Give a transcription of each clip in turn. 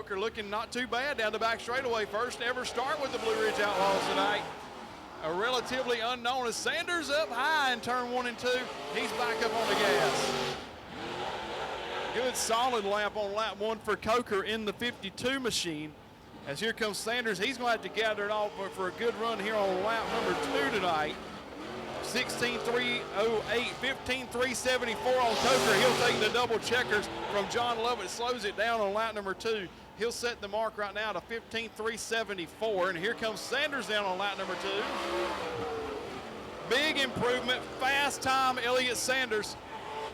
Coker looking not too bad down the back straightaway. First ever start with the Blue Ridge Outlaws tonight. A relatively unknown as Sanders up high in turn 1 and 2. He's back up on the gas. Good solid lap on lap 1 for Coker in the 52 machine. As here comes Sanders, he's going to have to gather it all for a good run here on lap number 2 tonight. 16.308, 15.374 on Coker. He'll take the double checkers from John Lovett, slows it down on lap number 2. He'll set the mark right now to 15.374, and here comes Sanders down on lap number 2. Big improvement, fast time, Elliott Sanders,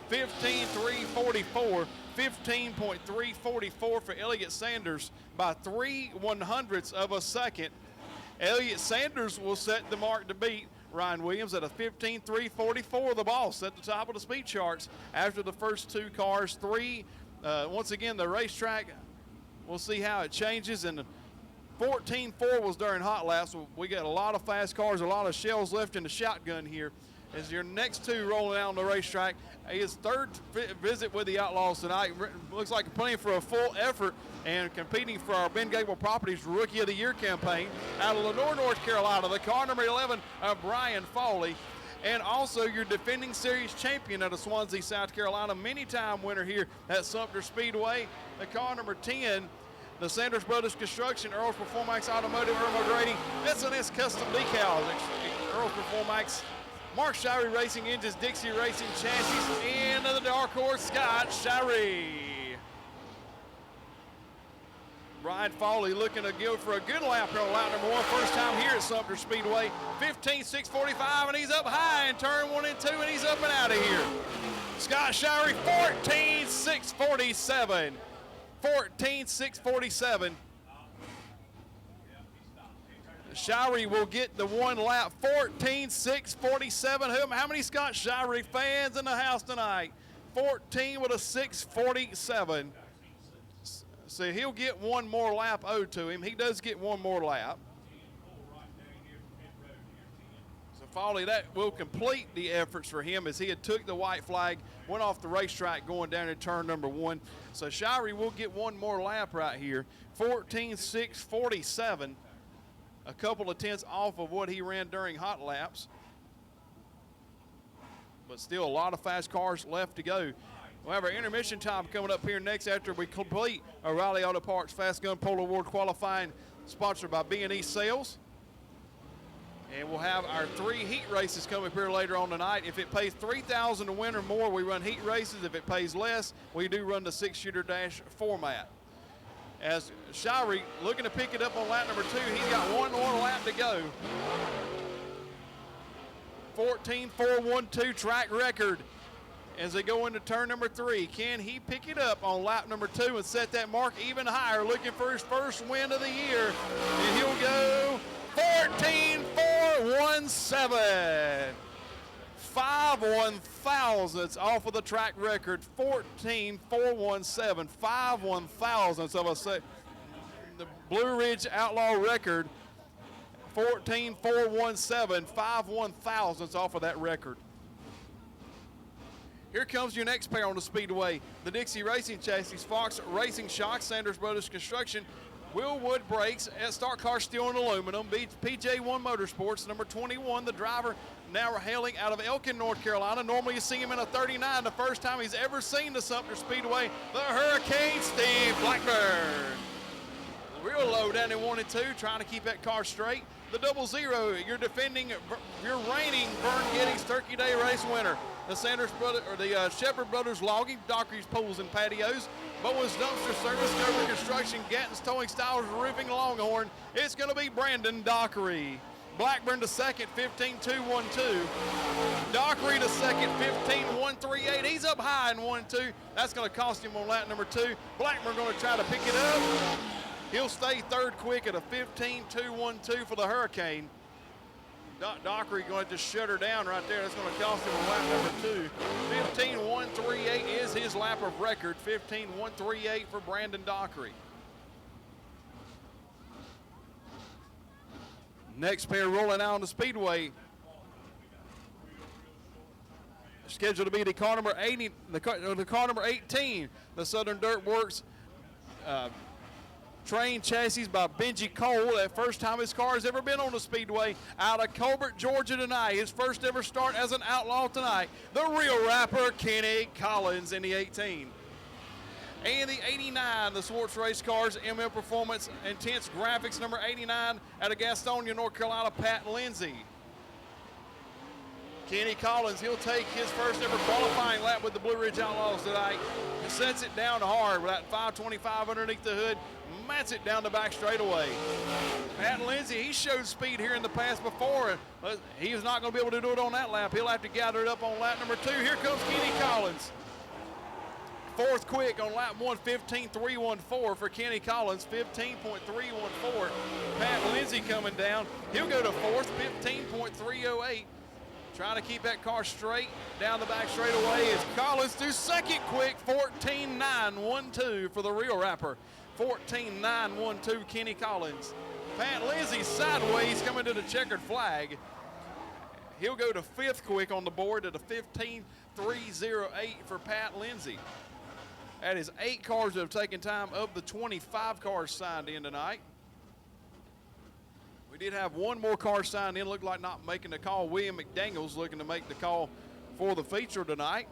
15.344, 15.344 for Elliott Sanders by 3/100ths of a second. Elliott Sanders will set the mark to beat Ryan Williams at a 15.344, the boss at the top of the speed charts after the first 2 cars. Once again, the racetrack, we'll see how it changes. And 14.4 was during hot laps. We got a lot of fast cars, a lot of shells left in the shotgun here. As your next 2 rolling out on the racetrack, his 3rd visit with the Outlaws tonight. Looks like playing for a full effort and competing for our Ben Gable Properties Rookie of the Year campaign out of Lenore, North Carolina. The car number 11, Brian Foley. And also your defending series champion out of Swansea, South Carolina, many-time winner here at Sumter Speedway. The car number 10, the Sanders Brothers Construction, Earl's Performax Automotive, Earl McGrady, S&S Custom Decals, Earl's Performax, Mark Shirey Racing Engines, Dixie Racing Chassis, into the dark horse, Scott Shirey. Brian Foley looking to go for a good lap here on lap number 1. First time here at Sumter Speedway. 15.645, and he's up high in turn 1 and 2, and he's up and out of here. Scott Shirey, 14.647. 14.647. Shirey will get the 1 lap, 14.647. How many Scott Shirey fans in the house tonight? 14 with a 6.47. So he'll get 1 more lap owed to him. He does get 1 more lap. So Foley, that will complete the efforts for him as he had took the white flag, went off the racetrack going down in turn number 1. So Shirey will get 1 more lap right here, 14.647. A couple of tenths off of what he ran during hot laps. But still a lot of fast cars left to go. We'll have our intermission time coming up here next after we complete our Riley Auto Parts Fast Gun Polo Award qualifying, sponsored by B&E Sales. And we'll have our 3 heat races coming up here later on tonight. If it pays $3,000 to win or more, we run heat races. If it pays less, we do run the 6-shooter dash format. As Shirey looking to pick it up on lap number 2, he's got 1 more lap to go. 14.412 track record as they go into turn number 3. Can he pick it up on lap number 2 and set that mark even higher, looking for his first win of the year? And he'll go 14.417. 5/1000ths off of the track record, 14.417, 5/1000ths of a second. The Blue Ridge Outlaw record, 14.417, 5/1000ths off of that record. Here comes your next pair on the Speedway. The Dixie Racing Chassis, Fox Racing Shocks, Sanders Brothers Construction, Will Wood Brakes, Start Car Steel and Aluminum, PJ1 Motorsports, number 21, the driver now hailing out of Elkin, North Carolina. Normally you see him in a 39, the first time he's ever seen the Sumter Speedway, the Hurricane Steve Blackburn. Real low down in 1 and 2, trying to keep that car straight. The 00, your reigning Vern Giddings Turkey Day race winner. The Shepherd Brothers Logging, Dockery's Pools and Patios, Bowen's Dumpster Service, Gerber Construction, Gatton's Towing Styles, Roofing, Longhorn. It's going to be Brandon Dockery. Blackburn to second, 15.212. Dockery to second, 15.138. He's up high in 1 and 2. That's going to cost him on lap number 2. Blackburn going to try to pick it up. He'll stay 3rd quick at a 15.212 for the Hurricane. Dockery going to just shut her down right there. That's going to cost him on lap number 2. 15.138 is his lap of record. 15.138 for Brandon Dockery. Next pair rolling out on the Speedway. Scheduled to be the car number 80, the car number 18, the Southern Dirt Works Train chassis by Benji Cole. That first time his car has ever been on the Speedway. Out of Colbert, Georgia tonight. His first ever start as an Outlaw tonight. The real rapper, Kenny Collins in the 18. And the 89, the Sports Race Cars, ML Performance Intense Graphics, number 89, out of Gastonia, North Carolina, Pat Lindsay. Kenny Collins, he'll take his first ever qualifying lap with the Blue Ridge Outlaws tonight. He sets it down hard with that 525 underneath the hood, mats it down the back straightaway. Pat Lindsay, he showed speed here in the past before. He's not going to be able to do it on that lap. He'll have to gather it up on lap number 2. Here comes Kenny Collins. Fourth quick on lap 1, 15.314 for Kenny Collins, 15.314. Pat Lindsay coming down. He'll go to fourth, 15.308. Trying to keep that car straight down the back straightaway as Collins do second quick, 14.912 for the real rapper. 14.912 Kenny Collins. Pat Lindsay sideways coming to the checkered flag. He'll go to fifth quick on the board at a 15.308 for Pat Lindsay. That is 8 cars that have taken time of the 25 cars signed in tonight. We did have one more car signed in, looked like not making the call. William McDaniels looking to make the call for the feature tonight.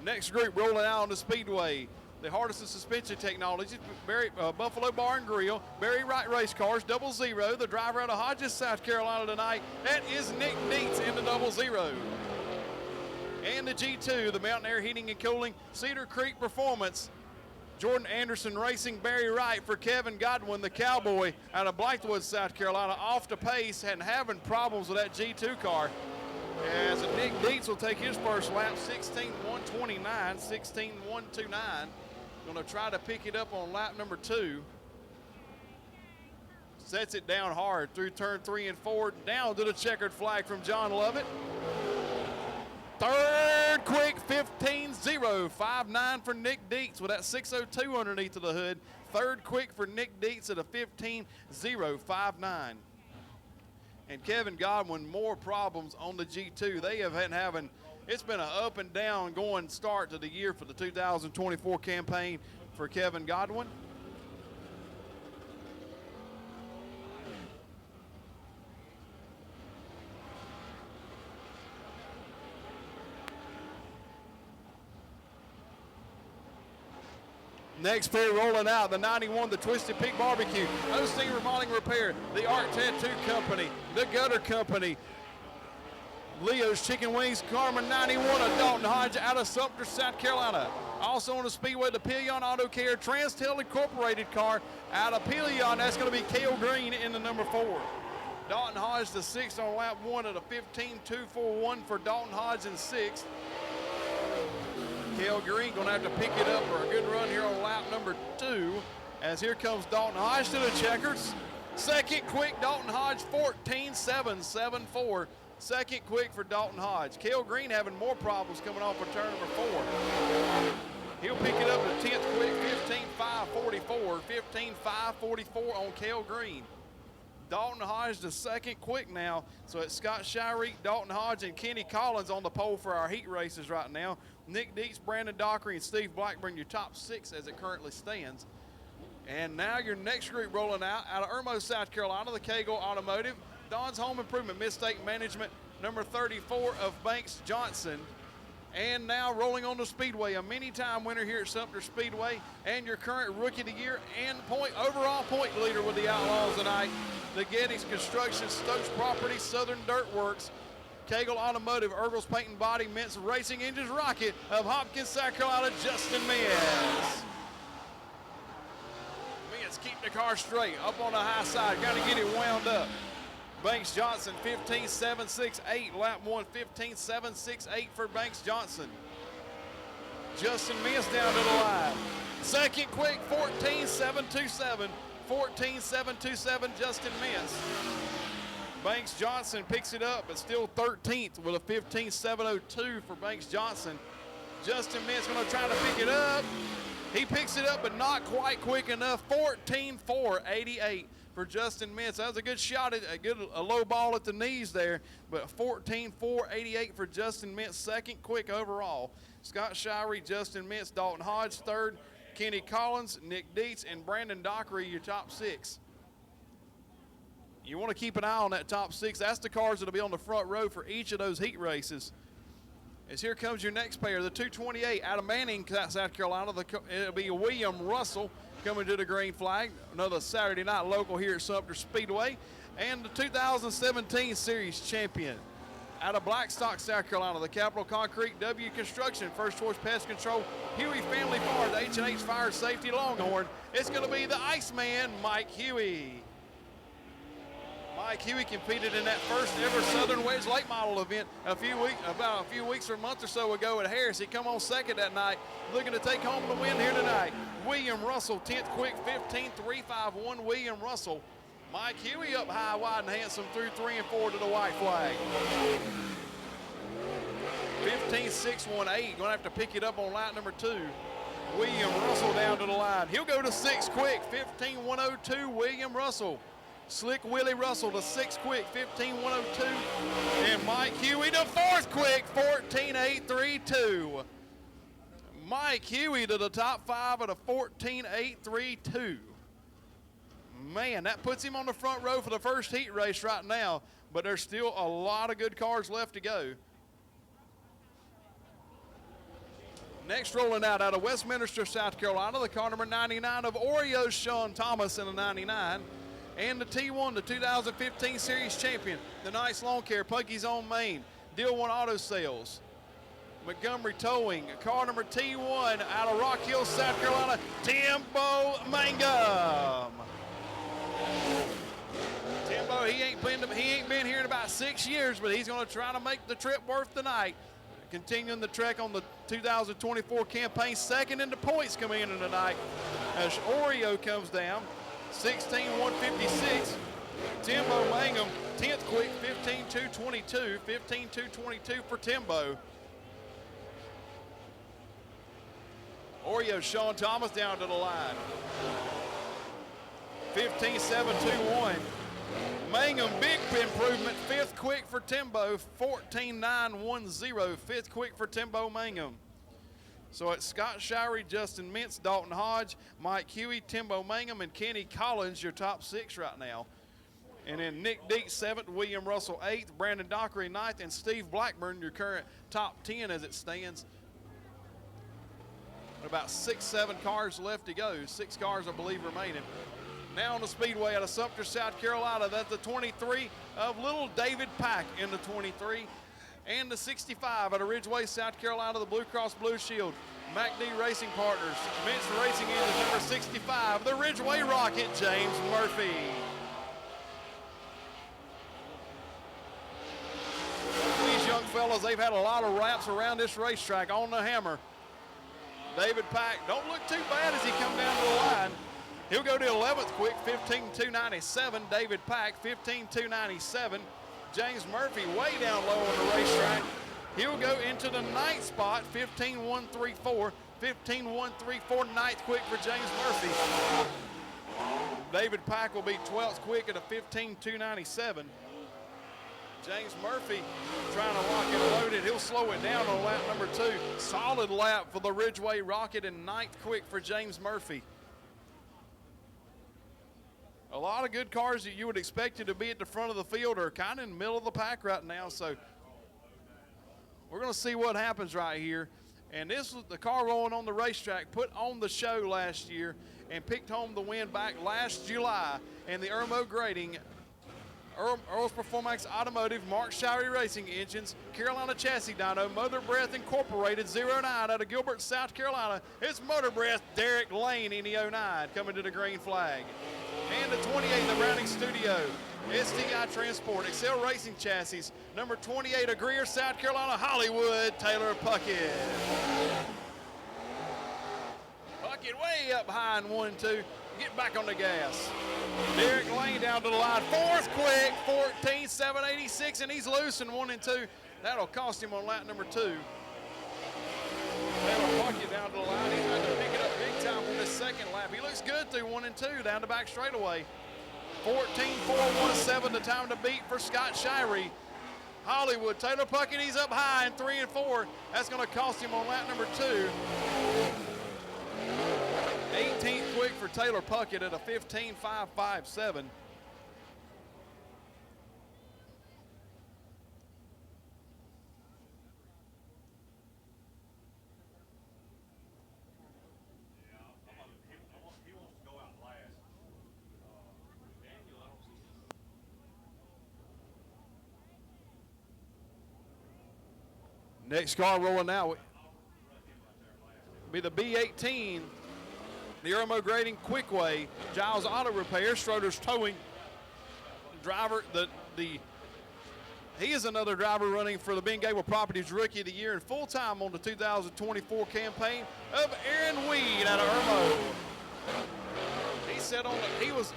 Next group rolling out on the Speedway. The Hardison Suspension Technologies, Buffalo Bar and Grill, Barry Wright Race Cars, 00. The driver out of Hodges, South Carolina tonight, that is Nick Dietz in the 00. And the G2, the Mountain Air Heating and Cooling, Cedar Creek Performance, Jordan Anderson Racing, Barry Wright for Kevin Godwin, the Cowboy out of Blythewood, South Carolina, off the pace and having problems with that G2 car. As Nick Dietz will take his first lap, 16.129, 16.129. Going to try to pick it up on lap number 2. Sets it down hard through turn 3 and 4, down to the checkered flag from John Lovett. Third quick, 15.059 for Nick Dietz with that 602 underneath of the hood. Third quick for Nick Dietz at a 15.059. And Kevin Godwin, more problems on the G2. They have been having, it's been an up and down going start to the year for the 2024 campaign for Kevin Godwin. Next pair rolling out, the 91, the Twisted Pig Barbecue, Osteen Remodeling Repair, the Art Tattoo Company, the Gutter Company, Leo's Chicken Wings, Carmen 91, a Dalton Hodge out of Sumter, South Carolina. Also on the Speedway, the Pillion Auto Care Trans-Tail Incorporated car out of Pillion. That's going to be Cale Green in the number 4. Dalton Hodge, the 6th on lap 1 at a 15.241 for Dalton Hodge in 6th. Cale Green going to have to pick it up for a good run here on lap number 2. As here comes Dalton Hodge to the checkers. Second quick, Dalton Hodge, 14.774. Second quick for Dalton Hodge. Cale Green having more problems coming off of turn number 4. He'll pick it up to 10th quick, 15.544. 15.544 on Cale Green. Dalton Hodge the second quick now. So it's Scott Shirey, Dalton Hodge, and Kenny Collins on the pole for our heat races right now. Nick Dietz, Brandon Dockery, and Steve Blackburn, your top 6 as it currently stands. And now your next group rolling out of Irmo, South Carolina, the Cagle Automotive, Don's Home Improvement Mistake Management, number 34 of Banks Johnson. And now rolling on the Speedway, a many-time winner here at Sumter Speedway, and your current Rookie of the Year and overall point leader with the Outlaws tonight, the Gettys Construction, Stokes Property, Southern Dirt Works, Cagle Automotive, Ergles Paint and Body, Mintz Racing Engines Rocket of Hopkins, South Carolina, Justin Mintz. Mintz keep the car straight, up on the high side, got to get it wound up. Banks Johnson, 15.768, lap 1, 15.768 for Banks Johnson. Justin Mintz down to the line. Second quick, 14.727, 14.727, Justin Mintz. Banks Johnson picks it up, but still 13th with a 15.702 for Banks Johnson. Justin Mintz going to try to pick it up. He picks it up, but not quite quick enough. 14.488 for Justin Mintz. That was a good shot, a low ball at the knees there, but 14.488 for Justin Mintz, second quick overall. Scott Shirey, Justin Mintz, Dalton Hodge, third. Kenny Collins, Nick Dietz, and Brandon Dockery, your top 6. You want to keep an eye on that top 6. That's the cars that will be on the front row for each of those heat races. As here comes your next pair, the 228 out of Manning, South Carolina. It'll be William Russell coming to the green flag. Another Saturday night local here at Sumter Speedway. And the 2017 series champion out of Blackstock, South Carolina, the Capital Concrete W Construction, First Choice Pest Control, Huey Family Farms, H&H Fire Safety Longhorn. It's going to be the Iceman, Mike Huey. Mike Huey competed in that first ever Southern Wedge Lake Model event about a few weeks or a month or so ago at Harris. He come on second that night, looking to take home the win here tonight. William Russell, 10th quick, 15.351. William Russell. Mike Huey up high, wide, and handsome through 3 and 4 to the white flag. 15.618. Going to have to pick it up on lap number 2. William Russell down to the line. He'll go to 6th quick, 15.102. William Russell. Slick Willie Russell to 6th quick, 15.102. And Mike Huey to 4th quick, 14.832. Mike Huey to the top 5 at a 14.832. Man, that puts him on the front row for the first heat race right now, but there's still a lot of good cars left to go. Next, rolling out of Westminster, South Carolina, the car number 99 of Oreos, Sean Thomas in the 99. And the T1, the 2015 series champion, the Nice Lawn Care, Puggy's on Main, Deal One Auto Sales, Montgomery Towing, car number T1 out of Rock Hill, South Carolina, Timbo Mangum. Timbo, he ain't been here in about 6 years, but he's going to try to make the trip worth the night. Continuing the trek on the 2024 campaign, second in the points coming in tonight as Oreo comes down. 16.156. Timbo Mangum, 10th quick, 15.222. 15.222 for Timbo. Oreo Sean Thomas down to the line. 15.721. Mangum, big improvement. 5th quick for Timbo. 14.910. 5th quick for Timbo Mangum. So it's Scott Shirey, Justin Mintz, Dalton Hodge, Mike Huey, Timbo Mangum, and Kenny Collins, your top 6 right now. And then Nick Dietz, 7th, William Russell, 8th, Brandon Dockery, 9th, and Steve Blackburn, your current top 10 as it stands. About 6-7 cars left to go. 6 cars, I believe, remaining. Now on the Speedway out of Sumter, South Carolina, that's the 23 of little David Pack in the 23. And the 65 out of Ridgeway, South Carolina, the Blue Cross Blue Shield, MacD Racing Partners, Mintz Racing Engine number 65, the Ridgeway Rocket, James Murphy. These young fellas, they've had a lot of laps around this racetrack on the hammer. David Pack, don't look too bad as he come down to the line. He'll go to 11th quick, 15.297. David Pack, 15.297. James Murphy way down low on the racetrack. He'll go into the 9th spot, 15.134. 15.134, 9th quick for James Murphy. David Pack will be 12th quick at a 15.297. James Murphy trying to lock it loaded. He'll slow it down on lap number 2. Solid lap for the Ridgeway Rocket and 9th quick for James Murphy. A lot of good cars that you would expect to be at the front of the field are kind of in the middle of the pack right now. So we're going to see what happens right here. And this was the car rolling on the racetrack, put on the show last year and picked home the win back last July. And the Irmo Grading, Earl's Performance Automotive, Mark Shirey Racing Engines, Carolina Chassis Dyno, Mother Breath Incorporated 09 out of Gilbert, South Carolina. It's Motor Breath Derek Lane in the 09 coming to the green flag. And the 28, the Browning Studio, STI Transport, Excel Racing Chassis, number 28 of Greer, South Carolina, Hollywood, Taylor Puckett. Puckett way up high in 1-2. Get back on the gas. Derek Lane down to the line. 4th quick, 14.786, and he's loose in 1 and 2. That'll cost him on lap number 2. Taylor Puckett down to the line. He's going to pick it up big time on this second lap. He looks good through 1 and 2 down the back straightaway. 14.417 the time to beat for Scott Shirey. Hollywood, Taylor Puckett, he's up high in 3 and 4. That's going to cost him on lap number 2. 18th quick for Taylor Puckett at a 15.557. Next car rolling now be the B18, the Irmo Grading Quickway, Giles Auto Repair, Schroeder's Towing. Driver, he is another driver running for the Ben Gable Properties Rookie of the Year and full-time on the 2024 campaign of Aaron Weed out of Irmo.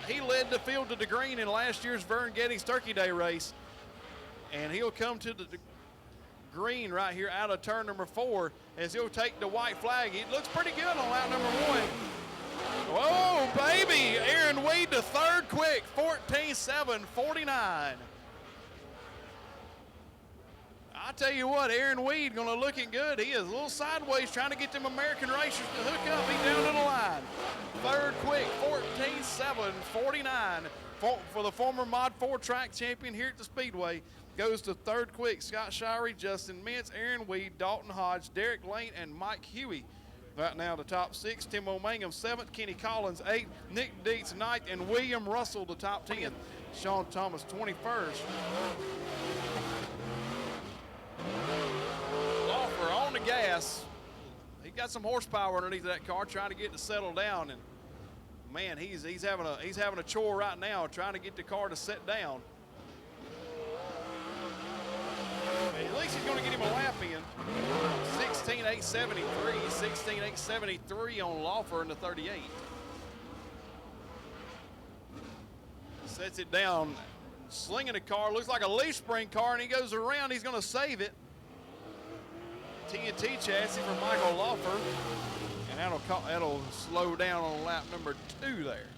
He led the field to the green in last year's Vern Gettys Turkey Day race, and he'll come to the green right here out of turn number 4 as he'll take the white flag. It looks pretty good on lap number 1. Whoa, baby! Aaron Weed to third quick, 14.749. I tell you what, Aaron Weed gonna looking good. He is a little sideways trying to get them American racers to hook up. He's down to the line. Third quick, 14.749 for the former Mod 4 track champion here at the Speedway. Goes to third quick, Scott Shirey, Justin Mintz, Aaron Weed, Dalton Hodge, Derek Lane, and Mike Huey. Right now the top 6, Tim O'Mangum 7th, Kenny Collins 8th, Nick Dietz 9th, and William Russell the top 10. Sean Thomas 21st. Laufer on the gas. He got some horsepower underneath that car, trying to get it to settle down, and man, he's having a chore right now, trying to get the car to set down. At least he's going to get him a lap in. 16.873, 16.873 on Laufer in the 38. Sets it down, slinging the car. Looks like a leaf spring car, and he goes around. He's going to save it. TNT chassis for Michael Laufer, and that'll slow down on lap number 2 there.